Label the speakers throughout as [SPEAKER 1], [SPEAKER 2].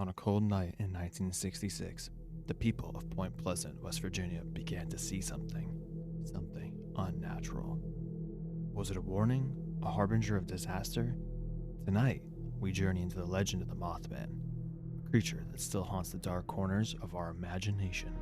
[SPEAKER 1] On a cold night in 1966, the people of Point Pleasant, West Virginia began to see something unnatural. Was it a warning, a harbinger of disaster? Tonight, we journey into the legend of the Mothman, a creature that still haunts the dark corners of our imagination.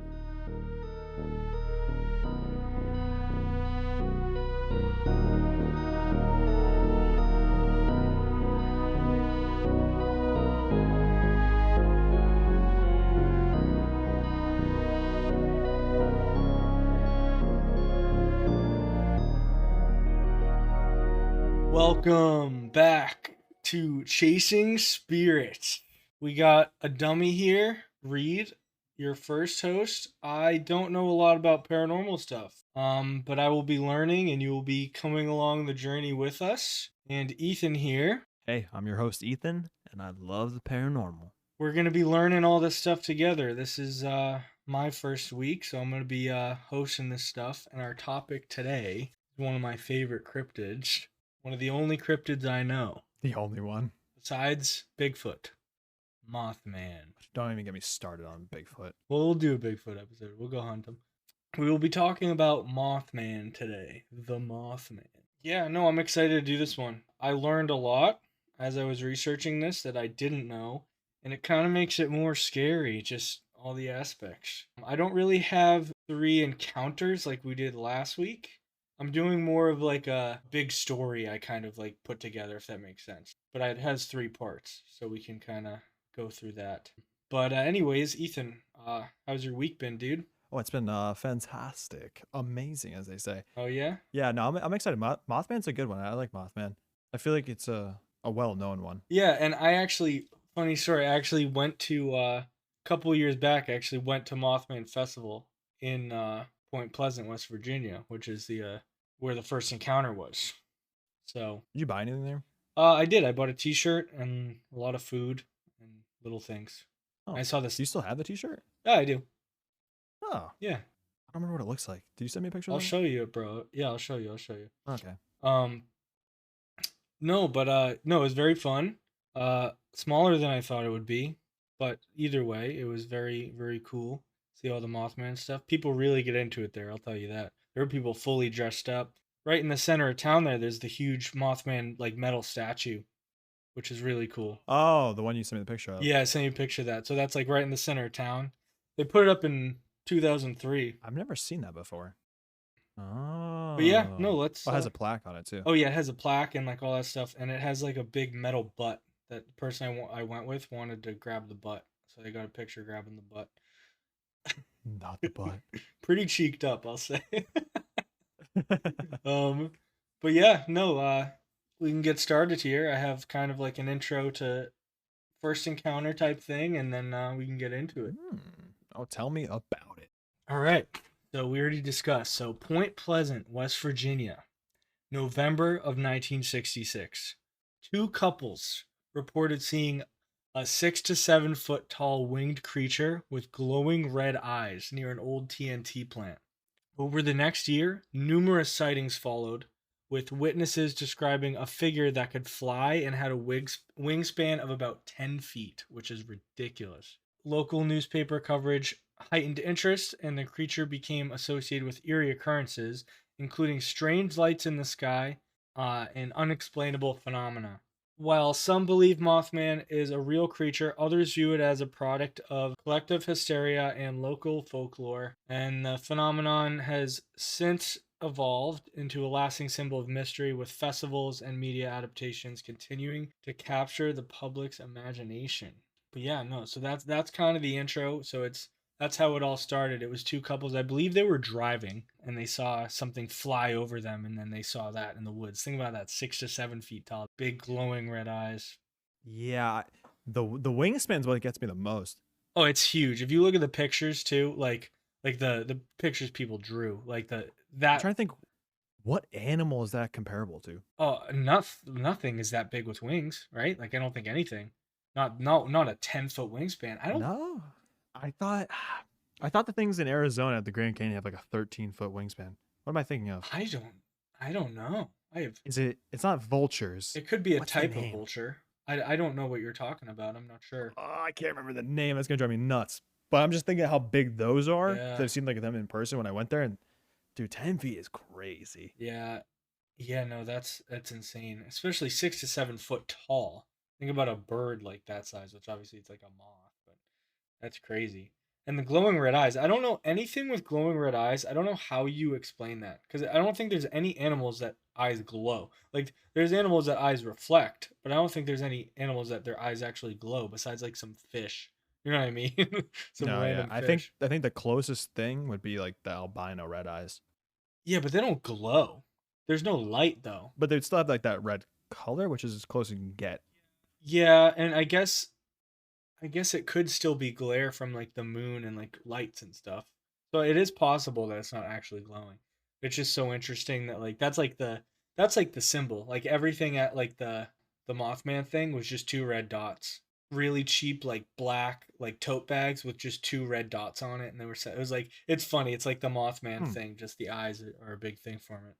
[SPEAKER 2] Welcome back to Chasing Spiritz. We got a dummy here, Reed, your first host. I don't know a lot about paranormal stuff, but I will be learning and you will be coming along the journey with us. And Ethan here.
[SPEAKER 1] Hey, I'm your host, Ethan, and I love the paranormal.
[SPEAKER 2] We're going to be learning all this stuff together. This is my first week, so I'm going to be hosting this stuff. And our topic today is one of my favorite cryptids. One of the only cryptids I know.
[SPEAKER 1] The only one.
[SPEAKER 2] Besides Bigfoot. Mothman.
[SPEAKER 1] Don't even get me started on Bigfoot.
[SPEAKER 2] Well, we'll do a Bigfoot episode. We'll go hunt him. We will be talking about Mothman today. The Mothman. Yeah, no, I'm excited to do this one. I learned a lot as I was researching this that I didn't know. And it kind of makes it more scary, just all the aspects. I don't really have 3 encounters like we did last week. I'm doing more of like a big story I kind of like put together, if that makes sense. But it has 3 parts, so we can kind of go through that. But anyways, Ethan, how's your week been, dude?
[SPEAKER 1] Oh, it's been fantastic. Amazing, as they say.
[SPEAKER 2] Oh, yeah?
[SPEAKER 1] Yeah, no, I'm excited. Mothman's a good one. I like Mothman. I feel like it's a well-known one.
[SPEAKER 2] Yeah, and I actually, funny story, I actually went to, a couple years back, I actually went to Mothman Festival in Point Pleasant, West Virginia, which is the where the first encounter was. So
[SPEAKER 1] Did you buy anything there?
[SPEAKER 2] I did. I bought a T-shirt and a lot of food and little things.
[SPEAKER 1] Oh,
[SPEAKER 2] I saw this.
[SPEAKER 1] Do you still have the T-shirt?
[SPEAKER 2] Yeah, I do.
[SPEAKER 1] Oh,
[SPEAKER 2] Yeah,
[SPEAKER 1] I don't remember what it looks like. Did you send me a picture?
[SPEAKER 2] I'll
[SPEAKER 1] of it?
[SPEAKER 2] show you it, bro. Yeah, I'll show you.
[SPEAKER 1] Okay.
[SPEAKER 2] No, but no, it was very fun. Smaller than I thought it would be, but either way, it was very, very cool. See all the Mothman stuff. People really get into it there. I'll tell you that. There were people fully dressed up. Right in the center of town there's the huge Mothman like metal statue, which is really cool.
[SPEAKER 1] Oh, the one you sent me the picture of.
[SPEAKER 2] Yeah, I sent you a picture of that. So that's like right in the center of town. They put it up in 2003.
[SPEAKER 1] I've never seen that before. Oh.
[SPEAKER 2] But yeah, no, let's.
[SPEAKER 1] Oh, it has a plaque on it too.
[SPEAKER 2] Oh yeah, it has a plaque and like all that stuff, and it has like a big metal butt. That the person I went with wanted to grab the butt, so they got a picture grabbing the butt.
[SPEAKER 1] Not the butt.
[SPEAKER 2] Pretty cheeked up, I'll say. But yeah, no, we can get started here. I have kind of like an intro to first encounter type thing, and then we can get into it.
[SPEAKER 1] Oh, tell me about it.
[SPEAKER 2] All right. So we already discussed. So Point Pleasant, West Virginia, November of 1966. 2 couples reported seeing a 6 to 7 foot tall winged creature with glowing red eyes near an old TNT plant. Over the next year, numerous sightings followed, with witnesses describing a figure that could fly and had a wingspan of about 10 feet, which is ridiculous. Local newspaper coverage heightened interest, and the creature became associated with eerie occurrences, including strange lights in the sky and unexplainable phenomena. While some believe Mothman is a real creature, others view it as a product of collective hysteria and local folklore, and the phenomenon has since evolved into a lasting symbol of mystery, with festivals and media adaptations continuing to capture the public's imagination. But yeah, no, so that's kind of the intro. So that's how it all started. It was 2 couples. I believe they were driving and they saw something fly over them, and then they saw that in the woods. Think about that, 6 to 7 feet tall, big glowing red eyes.
[SPEAKER 1] Yeah, the wingspan's what gets me the most.
[SPEAKER 2] Oh, it's huge. If you look at the pictures too, like the pictures people drew, like
[SPEAKER 1] I'm trying to think, what animal is that comparable to?
[SPEAKER 2] Oh, nothing is that big with wings, right? Like I don't think anything. Not a 10-foot wingspan. I don't.
[SPEAKER 1] No, I thought the things in Arizona at the Grand Canyon have like a 13-foot wingspan. What am I thinking of?
[SPEAKER 2] I don't know.
[SPEAKER 1] It's not vultures.
[SPEAKER 2] It could be a
[SPEAKER 1] What's the
[SPEAKER 2] type of
[SPEAKER 1] name?
[SPEAKER 2] vulture. I don't know what you're talking about. I'm not sure.
[SPEAKER 1] Oh, I can't remember the name. That's gonna drive me nuts. But I'm just thinking how big those are. 'Cause
[SPEAKER 2] Yeah.
[SPEAKER 1] I've seen like them in person when I went there, and dude, 10 feet is crazy.
[SPEAKER 2] Yeah. Yeah, no, that's insane. Especially 6 to 7 foot tall. Think about a bird like that size, which obviously it's like a moth, but that's crazy. And the glowing red eyes. I don't know anything with glowing red eyes. I don't know how you explain that because I don't think there's any animals that eyes glow. Like there's animals that eyes reflect, but I don't think there's any animals that their eyes actually glow besides like some fish. You know what I mean? Some
[SPEAKER 1] No, yeah.
[SPEAKER 2] random
[SPEAKER 1] I think
[SPEAKER 2] fish.
[SPEAKER 1] I think the closest thing would be like the albino red eyes.
[SPEAKER 2] Yeah, but they don't glow. There's no light though.
[SPEAKER 1] But they'd still have like that red color, which is as close as you can get.
[SPEAKER 2] Yeah, and I guess it could still be glare from like the moon and like lights and stuff. So it is possible that it's not actually glowing. It's just so interesting that like that's like the symbol. Like everything at like the Mothman thing was just two red dots. Really cheap like black like tote bags with just two red dots on it and they were set. It was like it's funny. It's like the Mothman
[SPEAKER 1] Hmm.
[SPEAKER 2] thing, just the eyes are a big thing for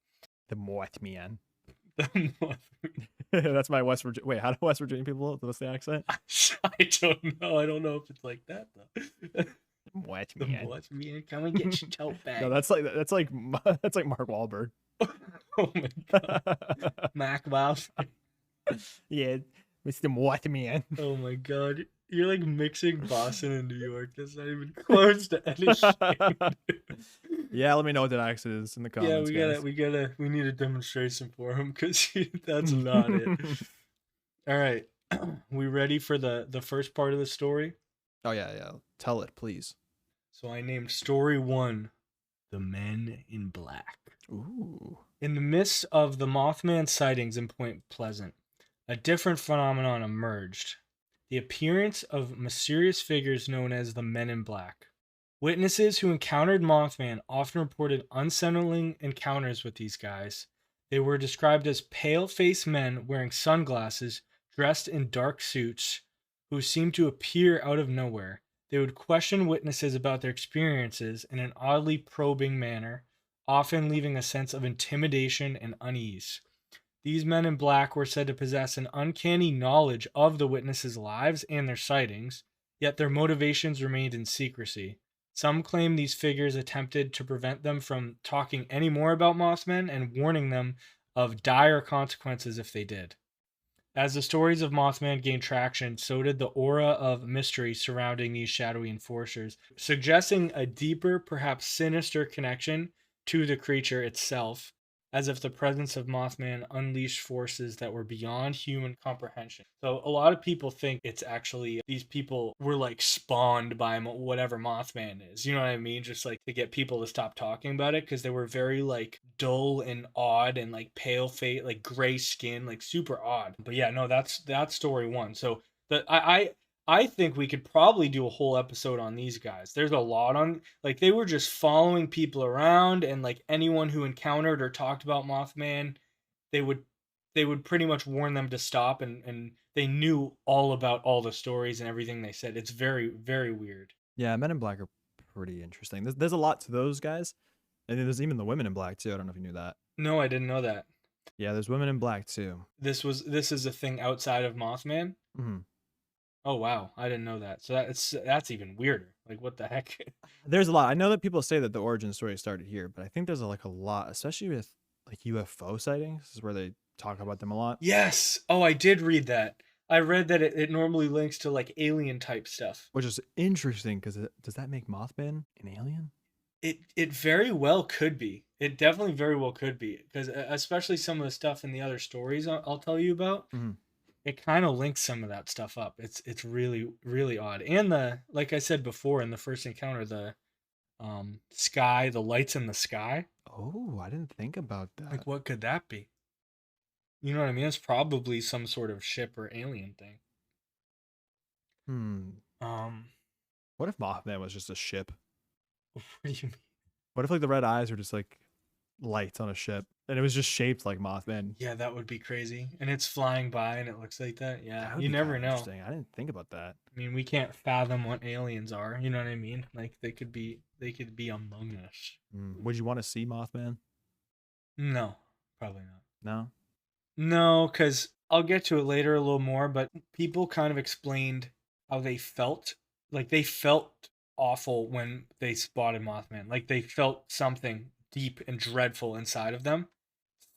[SPEAKER 1] The Mothman.
[SPEAKER 2] it.
[SPEAKER 1] That's my West Virginia. Wait, how do West Virginia people? What's the accent?
[SPEAKER 2] I don't know. I don't know if it's like that though. The
[SPEAKER 1] Mothman.
[SPEAKER 2] Mothman, come and get your tote bag.
[SPEAKER 1] No, that's like Mark Wahlberg.
[SPEAKER 2] Oh my god, Mac Wild.
[SPEAKER 1] Yeah, Mr. Mothman.
[SPEAKER 2] Oh my god, you're like mixing Boston and New York. That's not even close to any shade.
[SPEAKER 1] Yeah, let me know what that accent is in the
[SPEAKER 2] Yeah,
[SPEAKER 1] comments,
[SPEAKER 2] we need a demonstration for him because that's not it.
[SPEAKER 1] guys.
[SPEAKER 2] All right, we ready for the first part of the story?
[SPEAKER 1] Oh yeah, yeah. Tell it, please.
[SPEAKER 2] So I named story one, the Men in Black.
[SPEAKER 1] Ooh.
[SPEAKER 2] In the midst of the Mothman sightings in Point Pleasant, a different phenomenon emerged: the appearance of mysterious figures known as the Men in Black. Witnesses who encountered Mothman often reported unsettling encounters with these guys. They were described as pale faced men wearing sunglasses, dressed in dark suits, who seemed to appear out of nowhere. They would question witnesses about their experiences in an oddly probing manner, often leaving a sense of intimidation and unease. These men in black were said to possess an uncanny knowledge of the witnesses' lives and their sightings, yet their motivations remained in secrecy. Some claim these figures attempted to prevent them from talking any more about Mothman and warning them of dire consequences if they did. As the stories of Mothman gained traction, so did the aura of mystery surrounding these shadowy enforcers, suggesting a deeper, perhaps sinister connection to the creature itself, as if the presence of Mothman unleashed forces that were beyond human comprehension. So, a lot of people think it's actually these people were like spawned by whatever Mothman is. You know what I mean? Just like to get people to stop talking about it because they were very like dull and odd and like pale face, like gray skin, like super odd. But yeah, no, that's story one. So I think we could probably do a whole episode on these guys. There's a lot on like they were just following people around and like anyone who encountered or talked about Mothman, they would they would pretty much warn them to stop and they knew all about all the stories and everything they said. It's very very weird.
[SPEAKER 1] Yeah, Men in Black are pretty interesting. There's a lot to those guys, and then there's even the women in black too. I don't know if you knew that.
[SPEAKER 2] No, I didn't know that.
[SPEAKER 1] Yeah, there's women in black too.
[SPEAKER 2] This is a thing outside of Mothman.
[SPEAKER 1] Hmm.
[SPEAKER 2] Oh wow, I didn't know that. So that's even weirder. Like what the heck?
[SPEAKER 1] There's a lot. I know that people say that the origin story started here, but I think there's like a lot, especially with like UFO sightings, this is where they talk about them a lot.
[SPEAKER 2] Yes. Oh, I did read that. I read that it normally links to like alien type stuff.
[SPEAKER 1] Which is interesting because does that make Mothman an alien?
[SPEAKER 2] It very well could be. It definitely very well could be because especially some of the stuff in the other stories I'll tell you about.
[SPEAKER 1] Mhm.
[SPEAKER 2] It kind of links some of that stuff up. It's really really odd. And the like I said before in the first encounter, the sky, the lights in the sky.
[SPEAKER 1] Oh, I didn't think about that.
[SPEAKER 2] Like what could that be? You know what I mean? It's probably some sort of ship or alien thing.
[SPEAKER 1] Hmm.
[SPEAKER 2] Um,
[SPEAKER 1] What if Mothman was just a ship?
[SPEAKER 2] what do you mean?
[SPEAKER 1] What if like the red eyes were just like lights on a ship and it was just shaped like Mothman?
[SPEAKER 2] Yeah, that would be crazy. And it's flying by and it looks like that. Yeah,
[SPEAKER 1] That would
[SPEAKER 2] you
[SPEAKER 1] be
[SPEAKER 2] never
[SPEAKER 1] kind of
[SPEAKER 2] know.
[SPEAKER 1] interesting. I didn't think about that.
[SPEAKER 2] I mean, we can't fathom what aliens are. You know what I mean? Like they could be among us.
[SPEAKER 1] Would you want to see Mothman?
[SPEAKER 2] No, probably not.
[SPEAKER 1] No.
[SPEAKER 2] No, because I'll get to it later a little more, but people kind of explained how they felt. Like they felt awful when they spotted Mothman. Like they felt something deep and dreadful inside of them.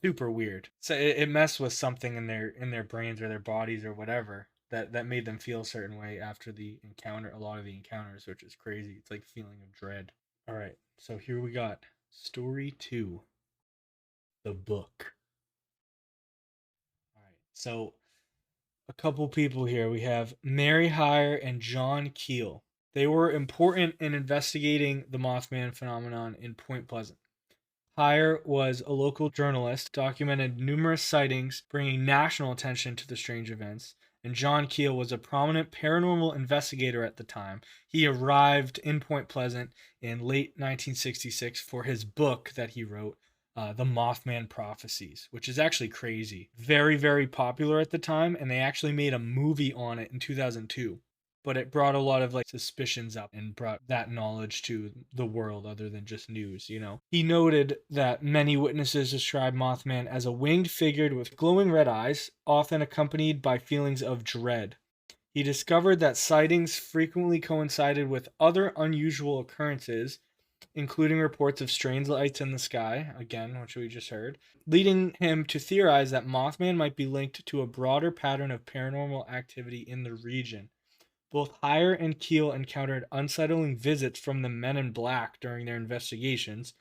[SPEAKER 2] Super weird. So it messed with something in their brains or their bodies or whatever that made them feel a certain way after the encounter. A lot of the encounters, which is crazy. It's like feeling of dread. All right, so here we got story 2, the book. All right, so a couple people here. We have Mary Hyre and John Keel. They were important in investigating the Mothman phenomenon in Point Pleasant. Hyre was a local journalist, documented numerous sightings, bringing national attention to the strange events. And John Keel was a prominent paranormal investigator at the time. He arrived in Point Pleasant in late 1966 for his book that he wrote, The Mothman Prophecies, which is actually crazy. Very, very popular at the time, and they actually made a movie on it in 2002. But it brought a lot of like suspicions up and brought that knowledge to the world other than just news, you know. He noted that many witnesses described Mothman as a winged figure with glowing red eyes, often accompanied by feelings of dread. He discovered that sightings frequently coincided with other unusual occurrences, including reports of strange lights in the sky, again, which we just heard, leading him to theorize that Mothman might be linked to a broader pattern of paranormal activity in the region. Both Hyre and Keel encountered unsettling visits from the men in black during their investigations.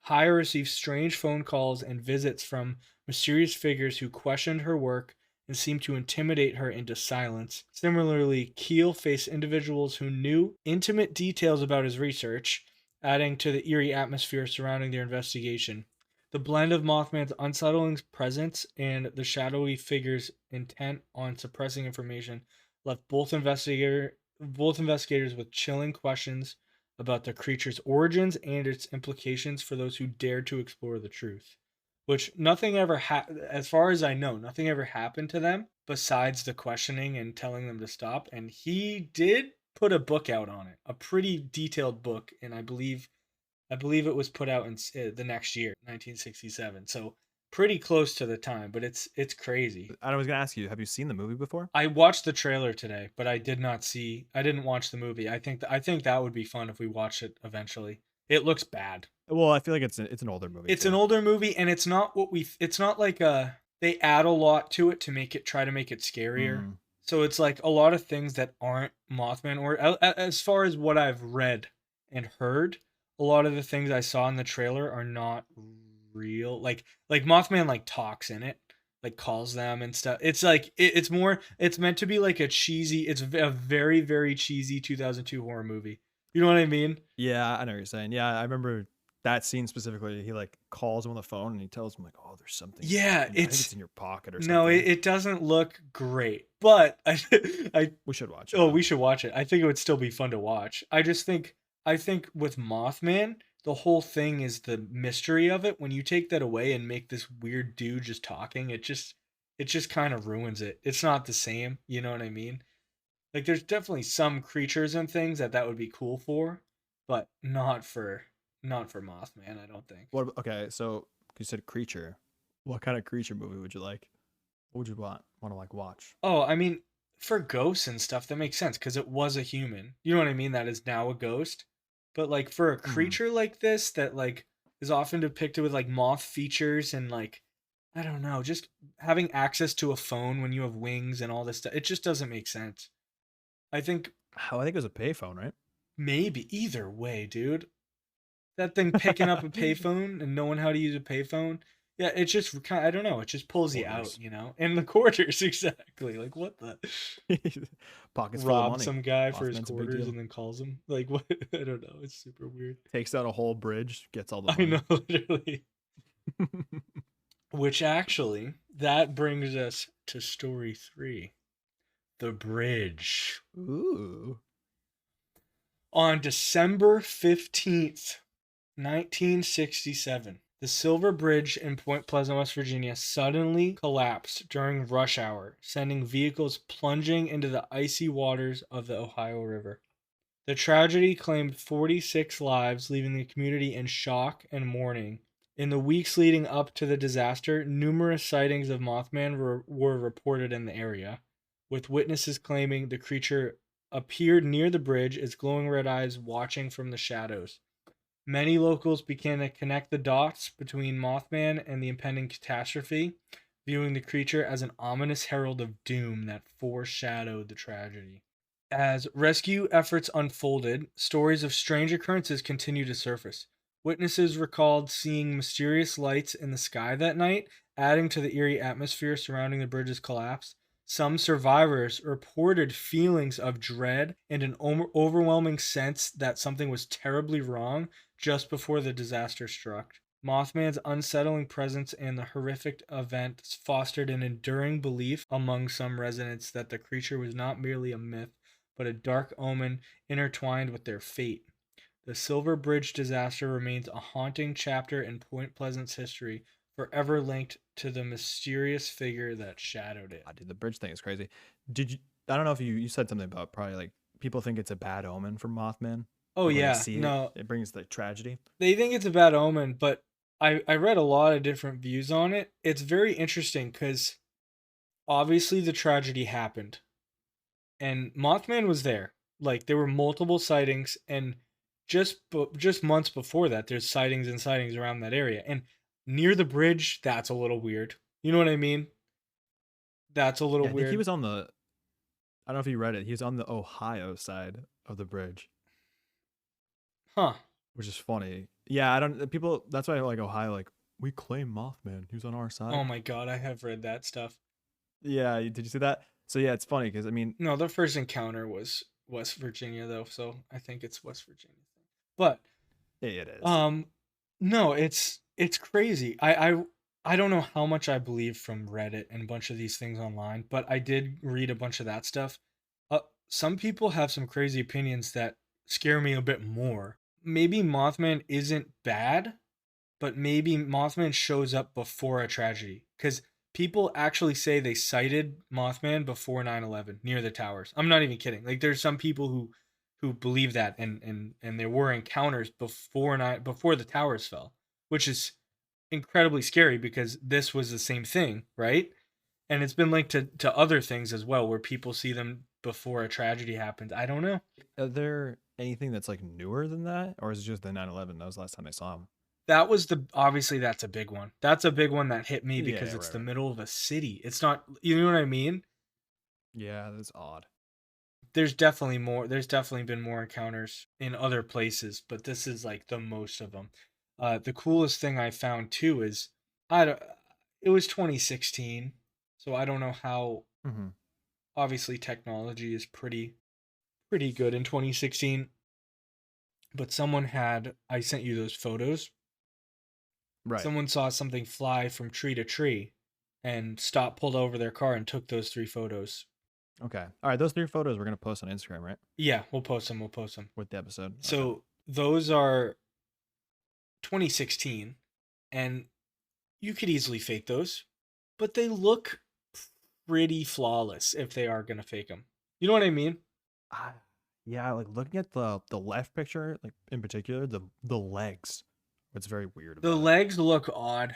[SPEAKER 2] Hyre received strange phone calls and visits from mysterious figures who questioned her work and seemed to intimidate her into silence. Similarly, Keel faced individuals who knew intimate details about his research, adding to the eerie atmosphere surrounding their investigation. The blend of Mothman's unsettling presence and the shadowy figures intent on suppressing information left both investigators with chilling questions about the creature's origins and its implications for those who dared to explore the truth. Which nothing ever as far as I know, nothing ever happened to them besides the questioning and telling them to stop. And he did put a book out on it, a pretty detailed book, and I believe it was put out in the next year, 1967. So pretty close to the time, but it's crazy.
[SPEAKER 1] I was gonna ask you, have you seen the movie before?
[SPEAKER 2] I watched the trailer today, but I didn't watch the movie. I think that would be fun if we watch it eventually. It looks bad.
[SPEAKER 1] Well, I feel like it's an older movie.
[SPEAKER 2] It's an older movie, and it's not it's not like they add a lot to it to try to make it scarier. So it's like a lot of things that aren't Mothman, or as far as what I've read and heard, a lot of the things I saw in the trailer are not real. Like Mothman like talks in it, like calls them and stuff. It's like it's more. It's meant to be like a cheesy. It's a very, very cheesy 2002 horror movie. You know what I mean?
[SPEAKER 1] Yeah, I know what you're saying. Yeah, I remember that scene specifically. He like calls him on the phone and he tells him like, "Oh, there's something.
[SPEAKER 2] Yeah,
[SPEAKER 1] I think it's in your pocket or something."
[SPEAKER 2] No, it doesn't look great, but
[SPEAKER 1] we should watch it.
[SPEAKER 2] Oh, we should watch it. I think it would still be fun to watch. I think with Mothman, the whole thing is the mystery of it. When you take that away and make this weird dude just talking, it just kind of ruins it. It's not the same, you know what I mean? Like there's definitely some creatures and things that would be cool for, but not for Mothman, I don't think.
[SPEAKER 1] Okay, so you said creature. What kind of creature movie would you like? What would you want to like watch?
[SPEAKER 2] Oh, I mean, for ghosts and stuff, that makes sense because it was a human. You know what I mean? That is now a ghost. But like for a creature like this that like is often depicted with like moth features and like I don't know, just having access to a phone when you have wings and all this stuff, it just doesn't make sense. I think
[SPEAKER 1] it was a payphone, right?
[SPEAKER 2] Maybe either way, dude. That thing picking up a payphone and knowing how to use a payphone. Yeah, it just kind of, I don't know, it just pulls you out, you know? In the quarters, exactly. Like what the
[SPEAKER 1] pockets full of money.
[SPEAKER 2] Rob some guy for his quarters and then calls him. Like what? I don't know. It's super weird.
[SPEAKER 1] Takes out a whole bridge, gets all the money.
[SPEAKER 2] I know, literally. Which actually, that brings us to story 3. The bridge.
[SPEAKER 1] Ooh.
[SPEAKER 2] On December 15th, 1967, the Silver Bridge in Point Pleasant, West Virginia suddenly collapsed during rush hour, sending vehicles plunging into the icy waters of the Ohio River. The tragedy claimed 46 lives, leaving the community in shock and mourning. In the weeks leading up to the disaster, numerous sightings of Mothman were reported in the area, with witnesses claiming the creature appeared near the bridge, its glowing red eyes watching from the shadows. Many locals began to connect the dots between Mothman and the impending catastrophe, viewing the creature as an ominous herald of doom that foreshadowed the tragedy. As rescue efforts unfolded, stories of strange occurrences continued to surface. Witnesses recalled seeing mysterious lights in the sky that night, adding to the eerie atmosphere surrounding the bridge's collapse. Some survivors reported feelings of dread and an overwhelming sense that something was terribly wrong just before the disaster struck. Mothman's unsettling presence and the horrific event fostered an enduring belief among some residents that the creature was not merely a myth, but a dark omen intertwined with their fate. The Silver Bridge disaster remains a haunting chapter in Point Pleasant's history, forever linked to the mysterious figure that shadowed it.
[SPEAKER 1] Dude, the bridge thing is crazy. Did you? I don't know if you said something about probably like people think it's a bad omen for Mothman.
[SPEAKER 2] Oh
[SPEAKER 1] Like when they
[SPEAKER 2] yeah,
[SPEAKER 1] see it,
[SPEAKER 2] no,
[SPEAKER 1] it brings like tragedy.
[SPEAKER 2] they think it's a bad omen, but I read a lot of different views on it. It's very interesting because obviously the tragedy happened, and Mothman was there. Like there were multiple sightings, and just months before that, there's sightings around that area, and near the bridge. That's a little weird. You know what I mean? That's a little
[SPEAKER 1] Yeah, I think he
[SPEAKER 2] weird,
[SPEAKER 1] was on the. I don't know if you read it. He was on the Ohio side of the bridge,
[SPEAKER 2] huh?
[SPEAKER 1] which is funny. Yeah, I don't. People. That's why I like Ohio. Like we claim Mothman. He was on our
[SPEAKER 2] Oh
[SPEAKER 1] side.
[SPEAKER 2] my god, I have read that stuff.
[SPEAKER 1] Yeah, did you see that? So yeah, it's funny because I mean,
[SPEAKER 2] No, the first encounter was West Virginia though, so I think it's West Virginia. But
[SPEAKER 1] it is.
[SPEAKER 2] um, no, it's crazy. I don't know how much I believe from Reddit and a bunch of these things online, but I did read a bunch of that stuff. Some people have some crazy opinions that scare me a bit more. Maybe Mothman isn't bad, but maybe Mothman shows up before a tragedy because people actually say they sighted Mothman before 9/11 near the towers. I'm not even kidding. Like there's some people who believe that, and there were encounters before the towers fell, which is incredibly scary because this was the same thing, right? And it's been linked to other things as well where people see them before a tragedy happens. I don't know.
[SPEAKER 1] Are there anything that's like newer than that, or is it just the 9/11? That was the last time I saw him.
[SPEAKER 2] That was the obviously that's a big one. That's a big one that hit me because
[SPEAKER 1] Yeah,
[SPEAKER 2] it's
[SPEAKER 1] right,
[SPEAKER 2] the
[SPEAKER 1] right.
[SPEAKER 2] middle of a city. It's not, you know what I mean?
[SPEAKER 1] Yeah, that's odd.
[SPEAKER 2] There's definitely been more encounters in other places, but this is like the most of them. The coolest thing I found too is I don't, it was 2016, so I don't know how.
[SPEAKER 1] Mm-hmm.
[SPEAKER 2] Obviously, technology is pretty good in 2016, but someone had I sent you those photos.
[SPEAKER 1] Right.
[SPEAKER 2] Someone saw something fly from tree to tree, and stopped, pulled over their car, and took those 3 photos.
[SPEAKER 1] Okay. All right. Those 3 photos we're gonna post on Instagram, right?
[SPEAKER 2] Yeah, we'll post them. We'll post them.
[SPEAKER 1] With the episode. Okay.
[SPEAKER 2] So those are 2016, and you could easily fake those, but they look pretty flawless if they are gonna fake them. You know what I mean?
[SPEAKER 1] Ah, yeah, like looking at the left picture, like in particular, the legs. What's very weird
[SPEAKER 2] The
[SPEAKER 1] about it.
[SPEAKER 2] legs look odd.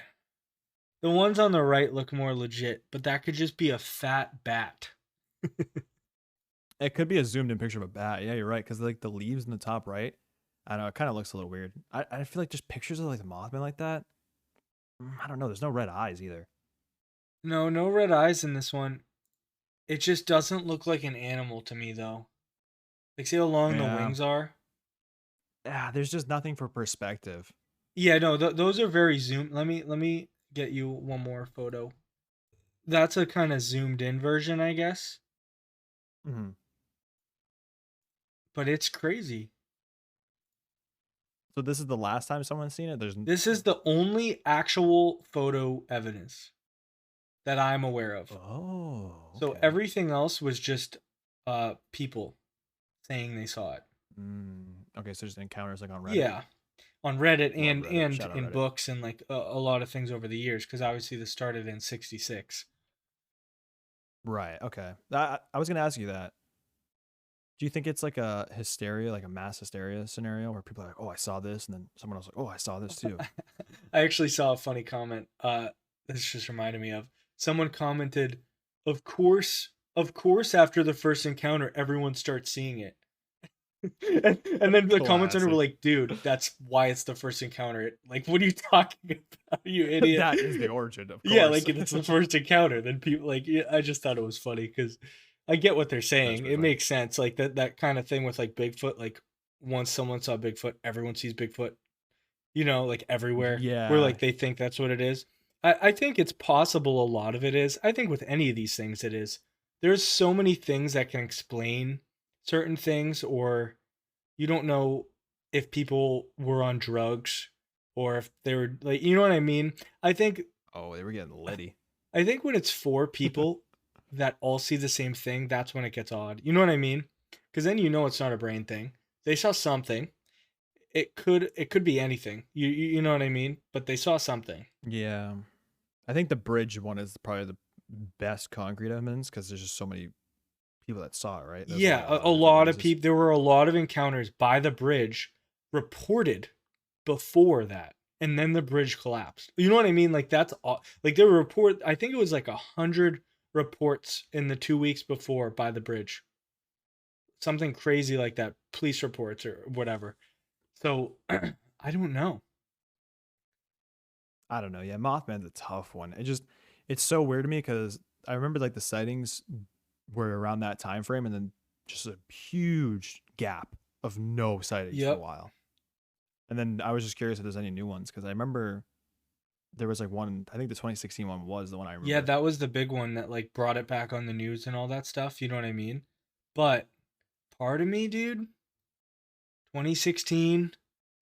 [SPEAKER 2] The ones on the right look more legit, but that could just be a fat bat.
[SPEAKER 1] It could be a zoomed in picture of a bat. Yeah, you're right. Because like the leaves in the top right, I don't know. It kind of looks a little weird. I feel like just pictures of like the Mothman like that. I don't know. There's no red eyes either.
[SPEAKER 2] No, no red eyes in this one. It just doesn't look like an animal to me, though. Like, see how long the
[SPEAKER 1] Yeah.
[SPEAKER 2] wings are?
[SPEAKER 1] Yeah. There's just nothing for perspective.
[SPEAKER 2] Yeah, no, those are very zoomed. Let me get you one more photo. That's a kind of zoomed in version, I guess,
[SPEAKER 1] Hmm.
[SPEAKER 2] but it's crazy.
[SPEAKER 1] So this is the last time someone's seen it. There's
[SPEAKER 2] This is the only actual photo evidence that I'm aware of.
[SPEAKER 1] oh,
[SPEAKER 2] So
[SPEAKER 1] okay.
[SPEAKER 2] everything else was just people saying they saw it.
[SPEAKER 1] Okay, so just encounters like on Reddit.
[SPEAKER 2] Yeah, on Reddit
[SPEAKER 1] Love
[SPEAKER 2] and
[SPEAKER 1] Reddit.
[SPEAKER 2] and
[SPEAKER 1] Shout out
[SPEAKER 2] in
[SPEAKER 1] Reddit.
[SPEAKER 2] books and like a lot of things over the years because obviously this started in '66.
[SPEAKER 1] Right. Okay. I was gonna ask you that. Do you think it's like a hysteria, like a mass hysteria scenario where people are like, "Oh, I saw this," and then someone else like, "Oh, I saw this too."
[SPEAKER 2] I actually saw a funny comment. This just reminded me of someone commented, of course, after the first encounter, everyone starts seeing it." And then the comments under were
[SPEAKER 1] Classic.
[SPEAKER 2] like, "Dude, that's why it's the first encounter." Like, what are you talking about, you idiot?
[SPEAKER 1] That is the origin, of
[SPEAKER 2] Yeah,
[SPEAKER 1] course.
[SPEAKER 2] like it's the first encounter. Then people like, yeah, I just thought it was funny because I get what they're
[SPEAKER 1] That's
[SPEAKER 2] saying.
[SPEAKER 1] pretty
[SPEAKER 2] It
[SPEAKER 1] funny.
[SPEAKER 2] makes sense. Like that kind of thing with like Bigfoot. Like once someone saw Bigfoot, everyone sees Bigfoot. Like everywhere, where
[SPEAKER 1] Yeah,
[SPEAKER 2] like they think that's what it is. I think it's possible a lot of it is. I think with any of these things it is. There's so many things that can explain certain things, or you don't know if people were on drugs or if they were like, you know what I mean? I think
[SPEAKER 1] oh, they were getting litty.
[SPEAKER 2] I think when it's four people that all see the same thing, that's when it gets odd. You know what I mean? Because then you know it's not a brain thing. They saw something. It could be anything. You know what I mean? But they saw something.
[SPEAKER 1] Yeah, I think the bridge one is probably the best concrete evidence because there's just so many people that saw it, right? There's
[SPEAKER 2] Yeah,
[SPEAKER 1] like a
[SPEAKER 2] a
[SPEAKER 1] lot of different
[SPEAKER 2] lot of
[SPEAKER 1] witnesses.
[SPEAKER 2] people. There were a lot of encounters by the bridge reported before that, and then the bridge collapsed. You know what I mean? Like like there were I think it was like 100 reports in the 2 weeks before by the bridge, something crazy like that. Police reports or whatever. So I don't know.
[SPEAKER 1] I don't know. Yeah, Mothman's a tough one. It's so weird to me because I remember like the sightings were around that time frame, and then just a huge gap of no sightings for a
[SPEAKER 2] Yep.
[SPEAKER 1] while. And then I was just curious if there's any new ones because I remember there was like one. I think the 2016 one was the one I
[SPEAKER 2] Yeah,
[SPEAKER 1] remember.
[SPEAKER 2] that was the big one that like brought it back on the news and all that stuff. You know what I mean? But part of me, dude, 2016,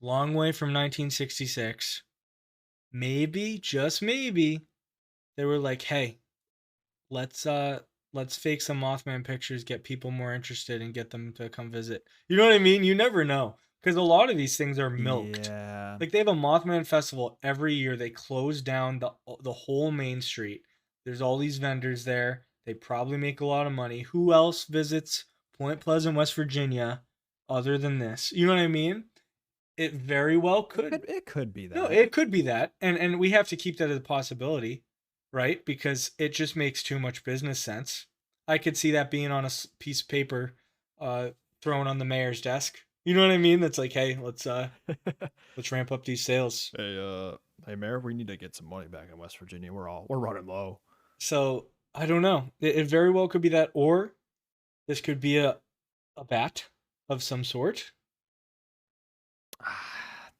[SPEAKER 2] long way from 1966. Maybe, just maybe, they were like, "Hey, let's uh let's fake some Mothman pictures, get people more interested and get them to come visit." You know what I mean? You never know because a lot of these things are milked.
[SPEAKER 1] Yeah,
[SPEAKER 2] Like they have a Mothman festival every year. They close down the whole main street. There's all these vendors there. They probably make a lot of money. Who else visits Point Pleasant, West Virginia other than this? You know what I mean? It very well could.
[SPEAKER 1] it could be
[SPEAKER 2] No,
[SPEAKER 1] that.
[SPEAKER 2] it could be that. And we have to keep that as a possibility, right? Because it just makes too much business sense. I could see that being on a piece of paper uh thrown on the mayor's desk. You know what I mean? That's like, "Hey, let's ramp up these sales."
[SPEAKER 1] Hey, hey, Mayor, we need to get some money back in West Virginia. We're running low.
[SPEAKER 2] So, I don't know. It very well could be that, or this could be a bat of some sort.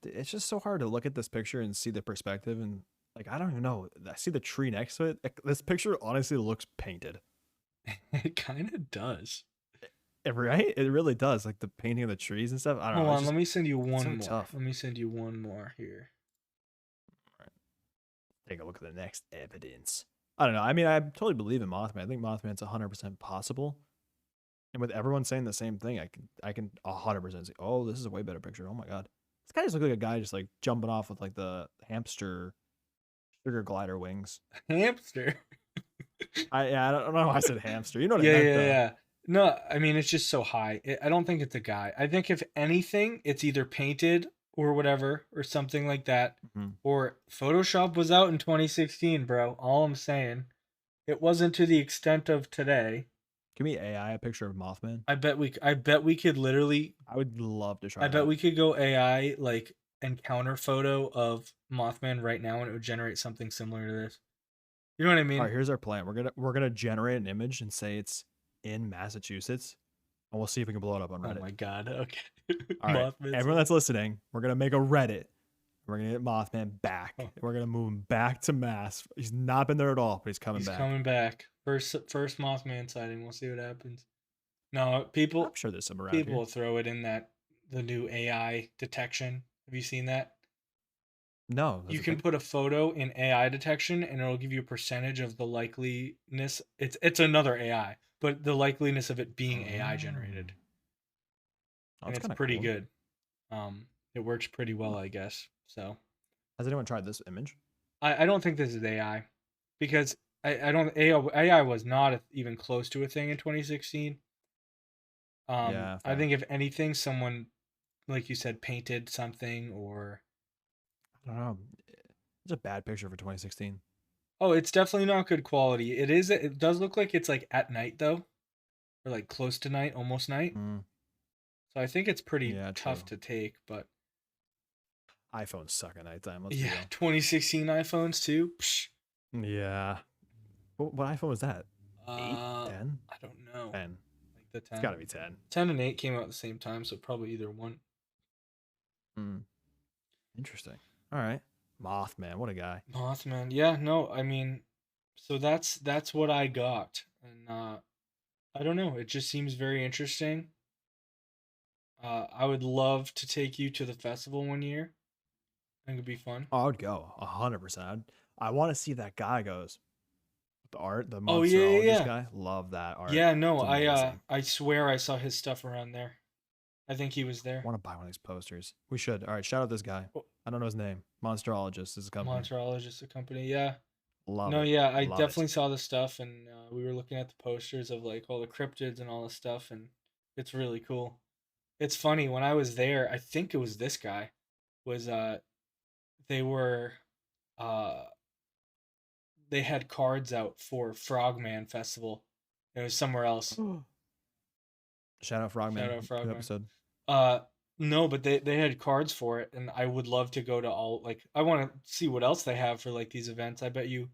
[SPEAKER 1] It's just so hard to look at this picture and see the perspective, and like I don't even know. I see the tree next to it. This picture honestly looks painted.
[SPEAKER 2] It kind of does.
[SPEAKER 1] Right? It really does. Like the painting of the trees and stuff. I don't
[SPEAKER 2] Hold
[SPEAKER 1] know.
[SPEAKER 2] on, let me send you
[SPEAKER 1] It's
[SPEAKER 2] one
[SPEAKER 1] so
[SPEAKER 2] more.
[SPEAKER 1] tough.
[SPEAKER 2] Let me send you one more here.
[SPEAKER 1] All right, take a look at the next evidence. I don't know. I mean, I totally believe in Mothman. I think Mothman's 100% possible. And with everyone saying the same thing, I can 100% say, oh, this is a way better picture. Oh my god, this guy just looks like a guy just like jumping off with like the hamster sugar glider wings.
[SPEAKER 2] Hamster.
[SPEAKER 1] I don't know why I said hamster. You know what I
[SPEAKER 2] Yeah,
[SPEAKER 1] meant
[SPEAKER 2] yeah,
[SPEAKER 1] though.
[SPEAKER 2] yeah. No, I mean it's just so high. I don't think it's a guy. I think if anything, it's either painted or whatever or something like that,
[SPEAKER 1] Mhm.
[SPEAKER 2] or Photoshop was out in 2016, bro. All I'm saying, it wasn't to the extent of today.
[SPEAKER 1] Give me AI a picture of Mothman.
[SPEAKER 2] I bet we could literally.
[SPEAKER 1] I would love to
[SPEAKER 2] I
[SPEAKER 1] try
[SPEAKER 2] bet
[SPEAKER 1] that.
[SPEAKER 2] we could go AI like encounter photo of Mothman right now, and it would generate something similar to this. You know what I
[SPEAKER 1] All right,
[SPEAKER 2] mean?
[SPEAKER 1] here's our plan. We're gonna generate an image and say it's in Massachusetts, and we'll see if we can blow it up on
[SPEAKER 2] Oh
[SPEAKER 1] Reddit.
[SPEAKER 2] my god. Okay.
[SPEAKER 1] All right,
[SPEAKER 2] Mothman's.
[SPEAKER 1] everyone that's listening, we're gonna make a Reddit. We're gonna get Mothman
[SPEAKER 2] Oh,
[SPEAKER 1] back. We're gonna move him back to Mass. He's not been there at all, but he's coming
[SPEAKER 2] he's
[SPEAKER 1] back.
[SPEAKER 2] coming back. First Mothman sighting. We'll see what happens. No,
[SPEAKER 1] I'm sure there's some around
[SPEAKER 2] people
[SPEAKER 1] here.
[SPEAKER 2] will throw it in that the new AI detection. Have you seen that?
[SPEAKER 1] No,
[SPEAKER 2] You
[SPEAKER 1] that's a
[SPEAKER 2] can
[SPEAKER 1] thing.
[SPEAKER 2] put a photo in AI detection and it'll give you a percentage of the likeliness. It's another AI, but the likeliness of it being AI
[SPEAKER 1] Oh,
[SPEAKER 2] generated. And
[SPEAKER 1] that's
[SPEAKER 2] it's
[SPEAKER 1] kind of
[SPEAKER 2] pretty
[SPEAKER 1] cool.
[SPEAKER 2] good. It works pretty well,
[SPEAKER 1] Huh.
[SPEAKER 2] I guess. So
[SPEAKER 1] Has anyone tried this image?
[SPEAKER 2] I don't think this is AI because I don't AI was not even close to a thing in 2016.
[SPEAKER 1] Yeah,
[SPEAKER 2] I
[SPEAKER 1] fair.
[SPEAKER 2] think if anything, someone like you said painted something or
[SPEAKER 1] I don't know. It's a bad picture for 2016.
[SPEAKER 2] oh, it's definitely not good quality. It is. It does look like it's like at night though, or like close to night, almost night.
[SPEAKER 1] Mm,
[SPEAKER 2] So I think it's pretty
[SPEAKER 1] yeah,
[SPEAKER 2] tough
[SPEAKER 1] true.
[SPEAKER 2] to take. But
[SPEAKER 1] iPhones suck at nighttime. Let's be
[SPEAKER 2] yeah,
[SPEAKER 1] real.
[SPEAKER 2] 2016 iPhones too. Psh.
[SPEAKER 1] Yeah. What iPhone was that? 8,
[SPEAKER 2] Uh,
[SPEAKER 1] 10,
[SPEAKER 2] I don't know.
[SPEAKER 1] 10.
[SPEAKER 2] Like the
[SPEAKER 1] It's
[SPEAKER 2] 10,
[SPEAKER 1] got to be 10.
[SPEAKER 2] 10 and 8 came out at the same time, so probably either one.
[SPEAKER 1] Mm, interesting. All right. Mothman, what a guy.
[SPEAKER 2] Mothman. Yeah, no, I mean, so that's what I got, and I don't know. It just seems very interesting. I would love to take you to the festival one year. I think it'd be fun.
[SPEAKER 1] Oh, I would go 100%. I want to see that guy goes. The art, the
[SPEAKER 2] Oh yeah, yeah,
[SPEAKER 1] monsterologist
[SPEAKER 2] yeah.
[SPEAKER 1] guy. Love that art.
[SPEAKER 2] Yeah, no,
[SPEAKER 1] It's amazing.
[SPEAKER 2] I swear I saw his stuff around there. I think he was
[SPEAKER 1] I
[SPEAKER 2] there.
[SPEAKER 1] want to buy one of these posters. We should. All right, shout out this guy.
[SPEAKER 2] Oh,
[SPEAKER 1] I don't know his name. Monsterologist is a company.
[SPEAKER 2] Monterologist, the company. Yeah.
[SPEAKER 1] Love
[SPEAKER 2] No,
[SPEAKER 1] it.
[SPEAKER 2] yeah, I
[SPEAKER 1] Love it.
[SPEAKER 2] definitely saw the stuff, and we were looking at the posters of like all the cryptids and all the stuff, and it's really cool. It's funny when I was there. I think it was this guy. Was they were uh they had cards out for Frogman Festival. It was somewhere else.
[SPEAKER 1] Shout out
[SPEAKER 2] Shout
[SPEAKER 1] Frogman.
[SPEAKER 2] out
[SPEAKER 1] New
[SPEAKER 2] Frogman.
[SPEAKER 1] episode.
[SPEAKER 2] Uh, no, but they had cards for it, and I would love to go to all like I want to see what else they have for like these events. I bet you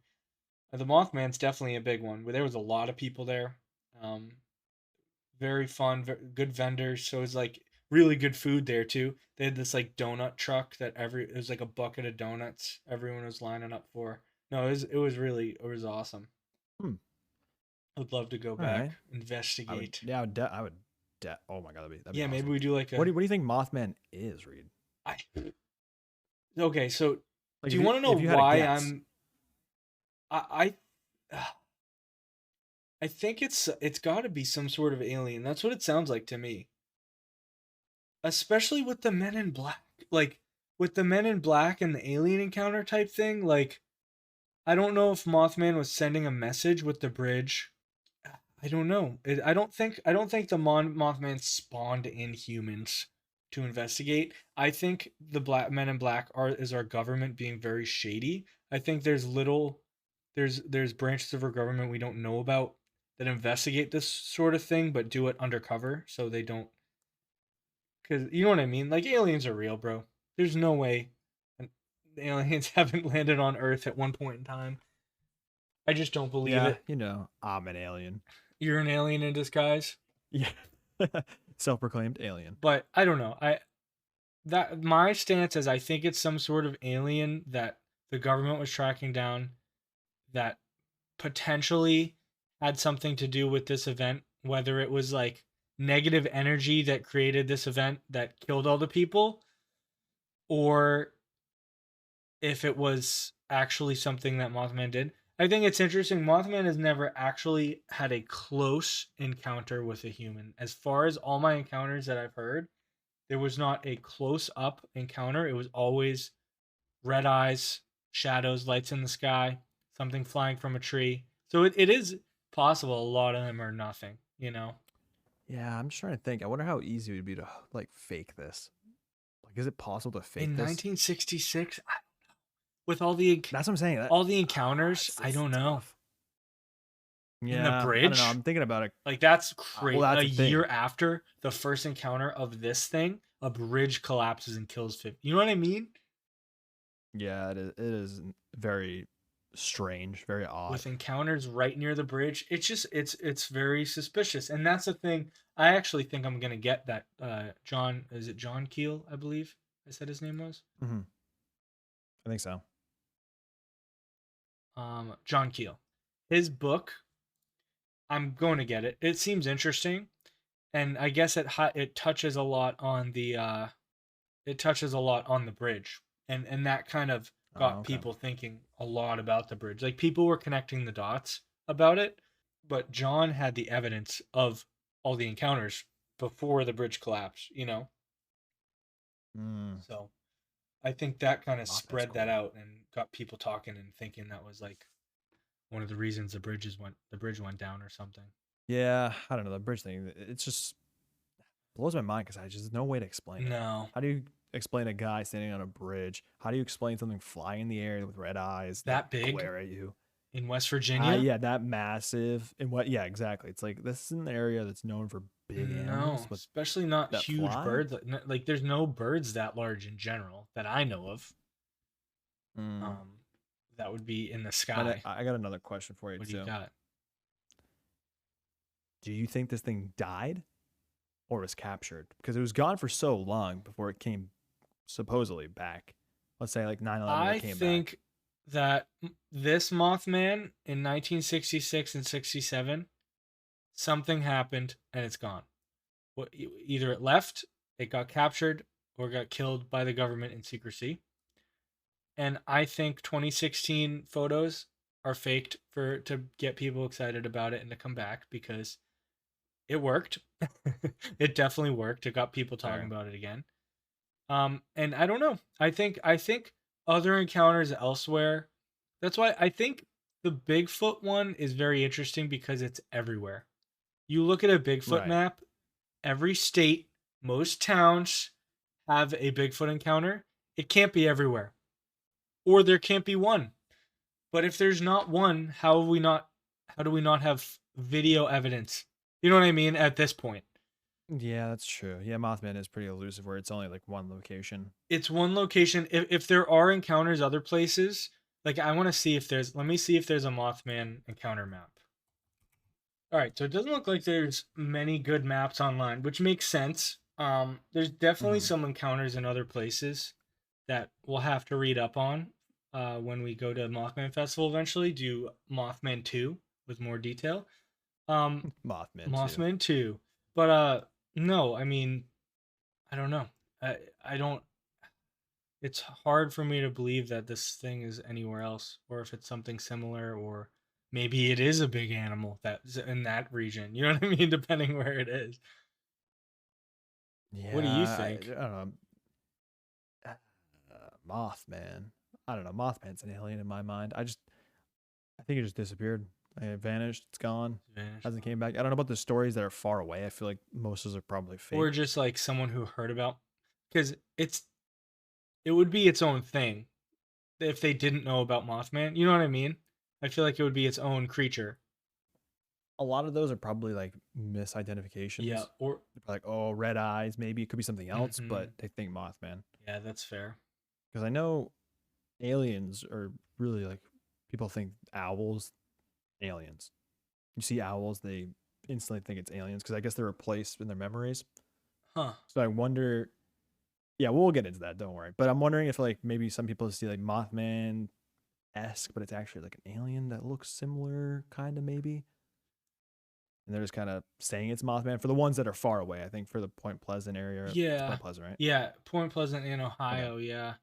[SPEAKER 2] the Mothman's definitely a big one. Where there was a lot of people there. Um, very fun, good vendors. So it was like really good food there too. They had this like donut truck that it was like a bucket of donuts everyone was lining up for. No, it was awesome.
[SPEAKER 1] Hmm.
[SPEAKER 2] I'd love to go
[SPEAKER 1] All
[SPEAKER 2] back,
[SPEAKER 1] right. I would.
[SPEAKER 2] investigate.
[SPEAKER 1] Yeah. I would. Oh my god, that'd be
[SPEAKER 2] Yeah, maybe
[SPEAKER 1] awesome.
[SPEAKER 2] we do like
[SPEAKER 1] What do you think Mothman is, Reed?
[SPEAKER 2] I okay, so
[SPEAKER 1] Like
[SPEAKER 2] do you want to know
[SPEAKER 1] if you had a
[SPEAKER 2] why
[SPEAKER 1] guess.
[SPEAKER 2] I I think it's got to be some sort of alien. That's what it sounds like to me. Especially with the Men in Black. Like with the Men in Black and the alien encounter type thing, like I don't know if Mothman was sending a message with the bridge. I don't know. I don't think the Mothman spawned in humans to investigate. I think the Black Men in Black is our government being very shady. I think there's branches of our government we don't know about that investigate this sort of thing but do it undercover so they don't cuz you know what I mean? Like aliens are real, bro. There's no way the aliens haven't landed on Earth at one point in time. I just don't believe
[SPEAKER 1] Yeah,
[SPEAKER 2] it.
[SPEAKER 1] I'm an alien.
[SPEAKER 2] You're an alien in disguise.
[SPEAKER 1] Yeah. Self-proclaimed alien.
[SPEAKER 2] But I don't know. I that my stance is I think it's some sort of alien that the government was tracking down that potentially had something to do with this event, whether it was like negative energy that created this event that killed all the people, or if it was actually something that Mothman did. I think it's interesting. Mothman has never actually had a close encounter with a human. As far as all my encounters that I've heard, there was not a close up encounter. It was always red eyes, shadows, lights in the sky, something flying from a tree. So it is possible a lot of them are nothing, you know?
[SPEAKER 1] Yeah, I'm just trying to think. I wonder how easy it would be to like fake this. Like, is it possible to fake
[SPEAKER 2] In
[SPEAKER 1] this?
[SPEAKER 2] 1966, with
[SPEAKER 1] That's what I'm saying.
[SPEAKER 2] all the encounters, I
[SPEAKER 1] It's
[SPEAKER 2] don't know.
[SPEAKER 1] tough.
[SPEAKER 2] In the
[SPEAKER 1] Yeah, I don't know.
[SPEAKER 2] bridge,
[SPEAKER 1] I'm thinking about it.
[SPEAKER 2] like that's
[SPEAKER 1] Well,
[SPEAKER 2] crazy.
[SPEAKER 1] that's
[SPEAKER 2] A
[SPEAKER 1] the
[SPEAKER 2] year
[SPEAKER 1] thing.
[SPEAKER 2] after the first encounter of this thing, a bridge collapses and kills 50. You know what I mean?
[SPEAKER 1] Yeah, it is very strange, very odd.
[SPEAKER 2] With encounters right near the bridge, it's very suspicious. And that's the thing. I actually think I'm gonna get that John, is it John Keel, I believe I said his name was?
[SPEAKER 1] Hmm. I think so.
[SPEAKER 2] John Keel. His book, I'm going to get it. It seems interesting, and I guess it touches a lot on the bridge, and that kind of
[SPEAKER 1] Oh,
[SPEAKER 2] got
[SPEAKER 1] okay.
[SPEAKER 2] people thinking a lot about the bridge. Like people were connecting the dots about it, but John had the evidence of all the encounters before the bridge collapsed, you know?
[SPEAKER 1] Mm,
[SPEAKER 2] So I think that kind of
[SPEAKER 1] Mothman's
[SPEAKER 2] spread that
[SPEAKER 1] cool.
[SPEAKER 2] out and got people talking and thinking that was like one of the reasons the bridge went down or something.
[SPEAKER 1] Yeah, I don't know the bridge thing. It's just blows my mind because there's no way to explain it.
[SPEAKER 2] No,
[SPEAKER 1] How do you explain a guy standing on a bridge? How do you explain something flying in the air with red eyes that
[SPEAKER 2] that big
[SPEAKER 1] glare at you?
[SPEAKER 2] in West Virginia?
[SPEAKER 1] Yeah, that massive. And what? Yeah, exactly. It's like this is an area that's known for big animals,
[SPEAKER 2] No,
[SPEAKER 1] but
[SPEAKER 2] especially not
[SPEAKER 1] that
[SPEAKER 2] huge
[SPEAKER 1] fly.
[SPEAKER 2] birds. Like there's no birds that large in general that I know of.
[SPEAKER 1] Mm.
[SPEAKER 2] Um, that would be in the
[SPEAKER 1] But
[SPEAKER 2] sky.
[SPEAKER 1] I got another question for you
[SPEAKER 2] What do you
[SPEAKER 1] too.
[SPEAKER 2] got?
[SPEAKER 1] Do you think this thing died or was captured? Because it was gone for so long before it came supposedly back. Let's say like 9/11, it
[SPEAKER 2] I
[SPEAKER 1] came back.
[SPEAKER 2] think that this Mothman in 1966 and 67, something happened and it's gone. Either it left, it got captured, or got killed by the government in secrecy. And I think 2016 photos are faked to get people excited about it and to come back because it worked. It definitely worked. It got people talking
[SPEAKER 1] Fair.
[SPEAKER 2] about it again. And I don't know. I think other encounters elsewhere. That's why I think the Bigfoot one is very interesting because it's everywhere. You look at a Bigfoot
[SPEAKER 1] Right.
[SPEAKER 2] map, every state, most towns have a Bigfoot encounter. It can't be everywhere. Or there can't be one. But if there's not one, how do we not have video evidence? You know what I mean at this point?
[SPEAKER 1] Yeah, that's true. Yeah, Mothman is pretty elusive where it's only like one location.
[SPEAKER 2] It's one location. If there are encounters other places, like I want to see if there's let me see if there's a Mothman encounter map. All right, so it doesn't look like there's many good maps online, which makes sense. There's definitely
[SPEAKER 1] Hmm.
[SPEAKER 2] some encounters in other places that we'll have to read up on when we go to Mothman Festival eventually. Do Mothman 2 with more detail. Um,
[SPEAKER 1] Mothman too.
[SPEAKER 2] Mothman 2, but no, I mean I don't know. I don't. It's hard for me to believe that this thing is anywhere else, or if it's something similar, or maybe it is a big animal that's in that region. You know what I mean? Depending where it is. What do you
[SPEAKER 1] Yeah, I
[SPEAKER 2] think?
[SPEAKER 1] don't know. Mothman. I don't know. Mothman's an alien in my mind. I think it just disappeared. It vanished. It's gone.
[SPEAKER 2] Vanished.
[SPEAKER 1] Hasn't came back. I don't know about the stories that are far away. I feel like most of those are probably
[SPEAKER 2] Or
[SPEAKER 1] fake.
[SPEAKER 2] just like someone who heard about, because it would be its own thing if they didn't know about Mothman. You know what I mean? I feel like it would be its own creature.
[SPEAKER 1] A lot of those are probably like
[SPEAKER 2] Yeah.
[SPEAKER 1] misidentifications.
[SPEAKER 2] Or.
[SPEAKER 1] They're like, oh, red eyes. Maybe it could be something else,
[SPEAKER 2] Hmm.
[SPEAKER 1] but they think Mothman.
[SPEAKER 2] Yeah, that's fair.
[SPEAKER 1] Because I know aliens are really like people think owls, aliens. You see owls, they instantly think it's aliens because I guess they're replaced in their memories.
[SPEAKER 2] Huh.
[SPEAKER 1] So I wonder. Yeah, we'll get into that. Don't worry. But I'm wondering if like maybe some people see like Mothman esque, but it's actually like an alien that looks similar, kind of maybe. And they're just kind of saying it's Mothman for the ones that are far away. I think for the Point Pleasant area, it's
[SPEAKER 2] Yeah.
[SPEAKER 1] Point Pleasant, right?
[SPEAKER 2] Yeah. Point Pleasant in
[SPEAKER 1] Okay,
[SPEAKER 2] Ohio. Yeah.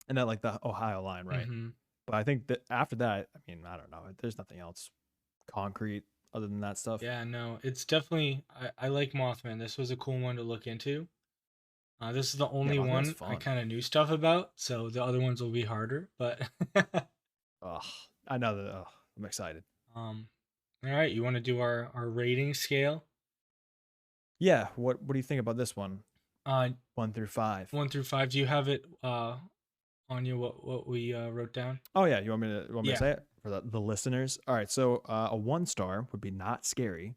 [SPEAKER 1] and then like the Ohio line, right?
[SPEAKER 2] Mm-hmm.
[SPEAKER 1] But I think that after that, I mean, I don't know. There's nothing else concrete other than that stuff.
[SPEAKER 2] Yeah, no, it's definitely. I like Mothman. This was a cool one to look into. This is the
[SPEAKER 1] Yeah,
[SPEAKER 2] only
[SPEAKER 1] Mothman's
[SPEAKER 2] one I
[SPEAKER 1] fun.
[SPEAKER 2] kind of knew stuff about, so the other ones will be harder. But
[SPEAKER 1] Ugh, I know that. Ugh, I'm excited.
[SPEAKER 2] um, all right, you want to do our rating scale?
[SPEAKER 1] Yeah. What do you think about this one?
[SPEAKER 2] Uh,
[SPEAKER 1] 1 through 5.
[SPEAKER 2] 1 through 5. Do you have it on you? What we wrote down?
[SPEAKER 1] Oh yeah, you want me to
[SPEAKER 2] Yeah.
[SPEAKER 1] say it for the listeners? All right, so a 1 star would be not scary.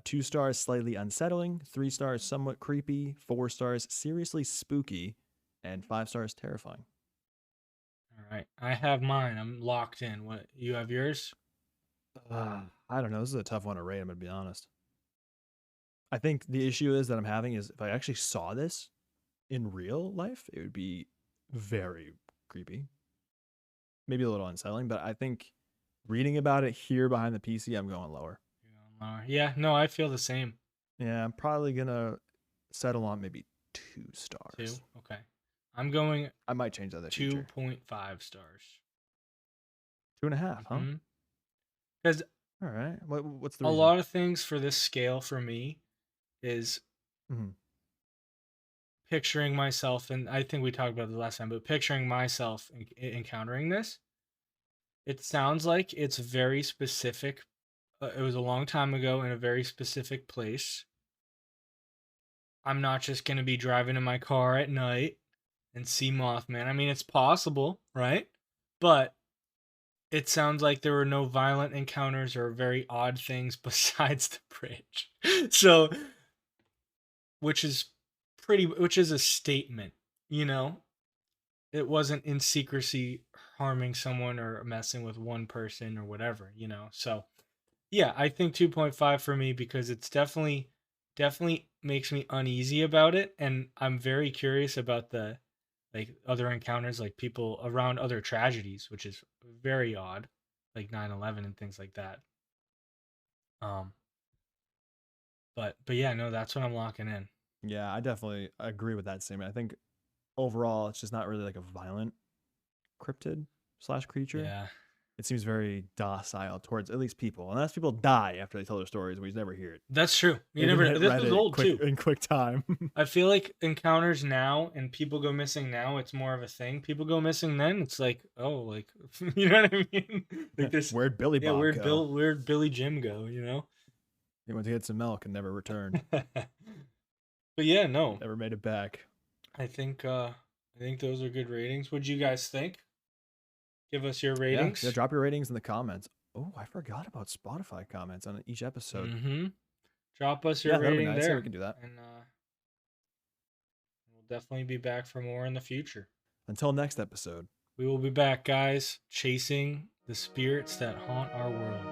[SPEAKER 1] 2 stars slightly unsettling. 3 stars somewhat creepy. 4 stars seriously spooky, and 5 stars terrifying.
[SPEAKER 2] All right, I have mine. I'm locked in. What you have yours?
[SPEAKER 1] I don't know. This is a tough one to rate. I'm gonna be honest. I think the issue is that I'm having is if I actually saw this in real life, it would be very creepy, maybe a little unsettling. But I think reading about it here behind the PC, I'm going lower.
[SPEAKER 2] You're going lower. Yeah, no, I feel the same.
[SPEAKER 1] Yeah, I'm probably gonna settle on maybe two
[SPEAKER 2] Two.
[SPEAKER 1] stars.
[SPEAKER 2] Okay, I'm going
[SPEAKER 1] I might change that in the future.
[SPEAKER 2] 2.5 stars.
[SPEAKER 1] 2.5, huh?
[SPEAKER 2] Mm-hmm. Because
[SPEAKER 1] All right. What's the
[SPEAKER 2] a
[SPEAKER 1] reason?
[SPEAKER 2] lot of things for this scale for me is
[SPEAKER 1] Hmm.
[SPEAKER 2] picturing myself, and I think we talked about it the last time, but picturing myself encountering this. It sounds like it's very specific. It was a long time ago in a very specific place. I'm not just going to be driving in my car at night and see Mothman. I mean, it's possible, right? But it sounds like there were no violent encounters or very odd things besides the bridge. So, which is which is a statement, you know? It wasn't in secrecy harming someone or messing with one person or whatever, you know? So, yeah, I think 2.5 for me because it's definitely makes me uneasy about it, and I'm very curious about the like other encounters, like people around other tragedies, which is very odd, like 9/11 and things like that. Um, but yeah, no, that's what I'm locking in.
[SPEAKER 1] Yeah, I definitely agree with that statement. I think overall, it's just not really like a violent cryptid slash creature.
[SPEAKER 2] Yeah,
[SPEAKER 1] It seems very docile towards at least people, unless people die after they tell their stories. We never hear it.
[SPEAKER 2] that's true. You
[SPEAKER 1] Maybe
[SPEAKER 2] never.
[SPEAKER 1] hit
[SPEAKER 2] This was
[SPEAKER 1] Reddit
[SPEAKER 2] old
[SPEAKER 1] quick
[SPEAKER 2] too.
[SPEAKER 1] in quick time.
[SPEAKER 2] I feel like encounters now and people go missing now, it's more of a thing. People go missing then, it's like, oh, like you know what I mean? Like this,
[SPEAKER 1] Where'd Billy
[SPEAKER 2] yeah,
[SPEAKER 1] Bob go?
[SPEAKER 2] where'd Billy Jim go? You know?
[SPEAKER 1] He went to get some milk and never returned.
[SPEAKER 2] But yeah, no,
[SPEAKER 1] Never made it back.
[SPEAKER 2] I think those are good ratings. What'd you guys think? Give us your
[SPEAKER 1] Yeah,
[SPEAKER 2] ratings.
[SPEAKER 1] drop your ratings in the comments. Oh, I forgot about Spotify comments on each episode.
[SPEAKER 2] Mm-hmm. Drop us your
[SPEAKER 1] Yeah, that'll be
[SPEAKER 2] rating
[SPEAKER 1] nice. Yeah,
[SPEAKER 2] there,
[SPEAKER 1] we can do that.
[SPEAKER 2] and we'll definitely be back for more in the future.
[SPEAKER 1] Until next episode.
[SPEAKER 2] We will be back, guys, chasing the spirits that haunt our world.